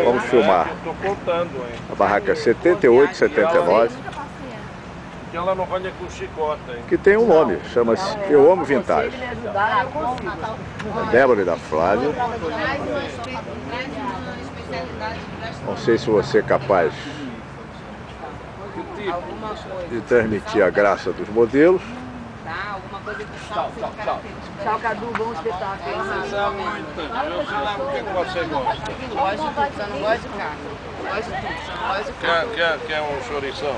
Vamos filmar. A barraca 78, 79. Que ela não venha com chicota, hein? Que tem um nome, chama-se Eu Amo Vintage. Da Débora e da Flávia. Não sei se você é capaz de transmitir a graça dos modelos. Alguma coisa que Tchau, Cadu, bom espetáculo. Você é muito. Eu sei lá o que você gosta. Gosto de tudo, só não gosto de carne. Gosto de tudo, só não gosto de carne. Quer um chourição?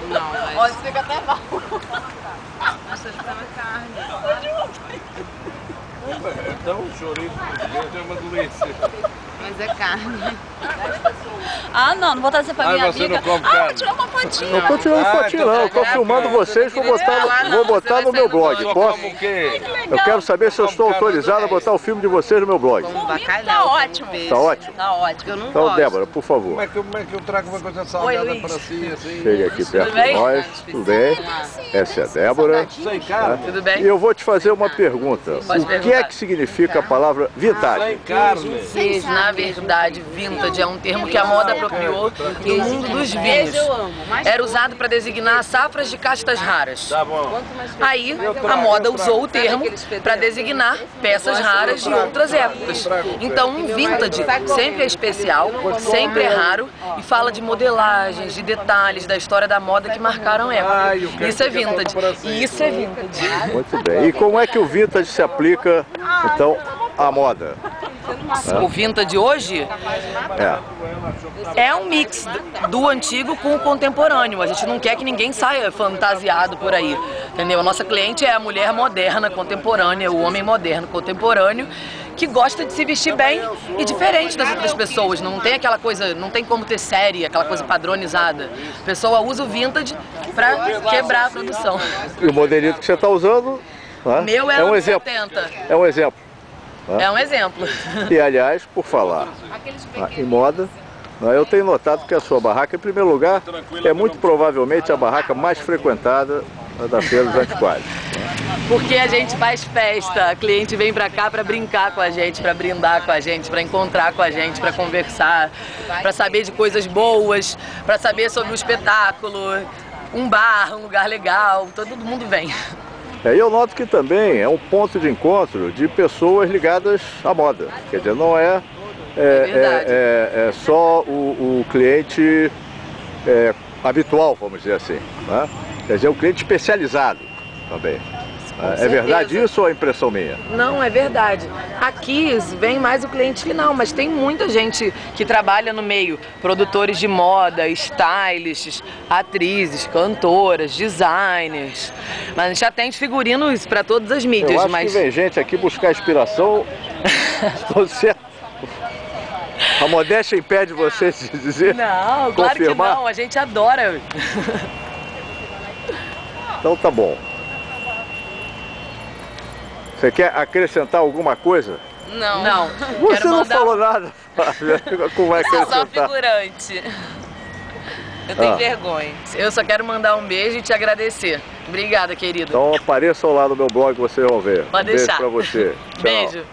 Não, mas... Olha, fica até mal. Nossa, isso é carne. Então, o chouriço é uma delícia. Mas é carne. Ah, não vou trazer pra minha você amiga. não come carne? Vou tirar uma fotinha. Não estou tirando fotinho não, estou filmando vocês, vou botar no meu blog. Posso? Eu quero saber se eu estou autorizado a botar o filme de vocês no meu blog. Tá ótimo. Tá ótimo? Tá ótimo. Eu não Então, gosto. Débora, por favor. Como é que eu trago uma coisa salgada para si, assim? Chegue aqui perto de bem? nós. Tudo bem? Essa é a Débora. Sem carne? Tudo bem? E eu vou te fazer uma pergunta. Pode O que é perguntar. que significa a palavra vintage? Sem carne. Vintage, na verdade, vintage é um termo que a moda apropriou do mundo dos vinhos. Era usado para designar safras de castas raras. Tá bom. Aí a moda usou o termo para designar peças raras de outras épocas. Então um vintage sempre é especial, sempre é raro e fala de modelagens, de detalhes da história da moda que marcaram a época. Isso é vintage. E isso é vintage. Muito bem. E como é que o vintage se aplica, então, à moda? O vintage hoje É. é um mix do antigo com o contemporâneo. A gente não quer que ninguém saia fantasiado por aí, entendeu? A nossa cliente é a mulher moderna, contemporânea, o homem moderno, contemporâneo, que gosta de se vestir bem e diferente das outras pessoas. Não tem aquela coisa, não tem como ter série, aquela coisa padronizada. A pessoa usa o vintage para quebrar a produção. E o modelito que você está usando, né? Meu é um anos exemplo. 70. É um exemplo. É um exemplo. E, aliás, por falar em moda, eu tenho notado que a sua barraca, em primeiro lugar, é muito provavelmente a barraca mais frequentada da Feira dos Antiquários. Porque a gente faz festa, a cliente vem pra cá pra brincar com a gente, pra brindar com a gente, pra encontrar com a gente, pra conversar, pra saber de coisas boas, pra saber sobre o espetáculo, um bar, um lugar legal, todo mundo vem. E eu noto que também é um ponto de encontro de pessoas ligadas à moda. Quer dizer, não é só o cliente habitual, vamos dizer assim, né? Quer dizer, o cliente especializado também. É verdade isso ou é impressão minha? Não, é verdade. Aqui vem mais o cliente final, mas tem muita gente que trabalha no meio. Produtores de moda, stylists, atrizes, cantoras, designers. Mas a gente atende figurinos para todas as mídias. Eu acho que vem gente aqui buscar inspiração. Estou certo. A modéstia impede você de dizer? Não, claro confirmar? Que não. A gente adora. Então tá bom. Você quer acrescentar alguma coisa? Não. Não. Você não falou nada, Flávia. Como é que Eu sou figurante. Eu tenho vergonha. Eu só quero mandar um beijo e te agradecer. Obrigada, querido. Então apareçam lá no meu blog, vocês vão ver. Pode Beijo deixar. pra você. Tchau. Beijo.